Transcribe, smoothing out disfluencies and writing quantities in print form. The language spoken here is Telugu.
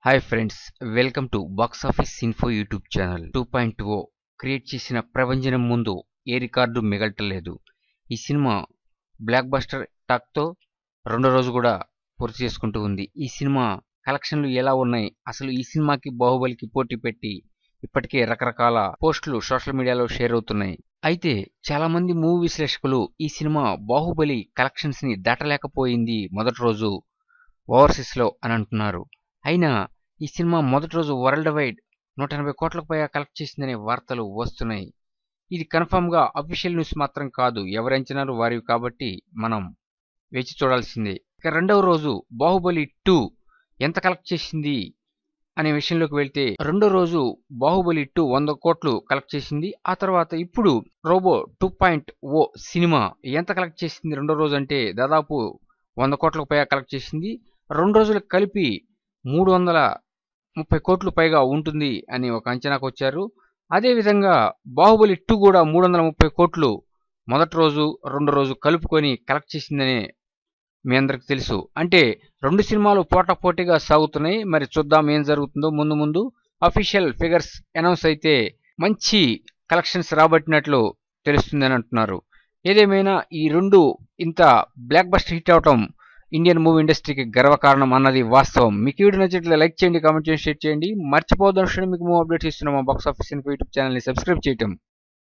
Hi friends, welcome to box office info YouTube channel 2.0 create చేసిన ప్రభంజనం ముందు ఏ రికార్డు మిగలటలేదు. ఈ సినిమా బ్లాక్ బస్టర్ టాక్తో రెండో రోజు కూడా పూర్తి చేసుకుంటూ ఉంది. ఈ సినిమా కలెక్షన్లు ఎలా ఉన్నాయి, అసలు ఈ సినిమాకి బాహుబలికి పోటీ పెట్టి ఇప్పటికే రకరకాల పోస్టులు సోషల్ మీడియాలో షేర్ అవుతున్నాయి. అయితే చాలా మంది మూవీ విశ్లేషకులు ఈ సినిమా బాహుబలి కలెక్షన్స్ ని దాటలేకపోయింది మొదటి రోజు ఓవర్సీస్ లో అని అంటున్నారు. అయినా ఈ సినిమా మొదటి రోజు వరల్డ్ వైడ్ 180 కోట్లకు పైగా కలెక్ట్ చేసిందనే వార్తలు వస్తున్నాయి. ఇది కన్ఫర్మ్ గా అఫీషియల్ న్యూస్ మాత్రం కాదు, ఎవరి అంచనాలు వారివి కాబట్టి మనం వేచి చూడాల్సిందే. ఇక రెండవ రోజు బాహుబలి 2 ఎంత కలెక్ట్ చేసింది అనే విషయంలోకి వెళ్తే, రెండో రోజు బాహుబలి 2 100 కోట్లు కలెక్ట్ చేసింది. ఆ తర్వాత ఇప్పుడు రోబో 2.0 సినిమా ఎంత కలెక్ట్ చేసింది రెండో రోజు అంటే దాదాపు 100 కోట్లకు పైగా కలెక్ట్ చేసింది. 2 రోజులకు కలిపి 330 కోట్లు పైగా ఉంటుంది అని ఒక అంచనాకు వచ్చారు. అదేవిధంగా బాహుబలి 2 కూడా 330 కోట్లు మొదటి రోజు రెండో రోజు కలుపుకొని కలెక్ట్ చేసిందని మీ అందరికి తెలుసు. అంటే రెండు సినిమాలు పోటాపోటీగా సాగుతున్నాయి. మరి చూద్దాం ఏం జరుగుతుందో. ముందు అఫీషియల్ ఫిగర్స్ అనౌన్స్ అయితే మంచి కలెక్షన్స్ రాబట్టినట్లు తెలుస్తుందని అంటున్నారు. ఏదేమైనా ఈ రెండు ఇంత బ్లాక్ బస్టర్ హిట్ అవటం ఇండియన్ మూవీ ఇండస్ట్రీకి గర్వకారణం అన్నది వాస్తవం. మీకు ఈ వీడియో నచ్చినట్లయితే లైక్ చేయండి, కామెంట్ చేయండి, షేర్ చేయండి. మర్చిపోవద్దు మీకు మూవీ అప్డేట్స్ ఇస్తున్నాం బాక్స్ ఆఫీస్ ఇన్ఫో యూట్యూబ్ ఛానల్ని సబ్స్క్రైబ్ చేయటం.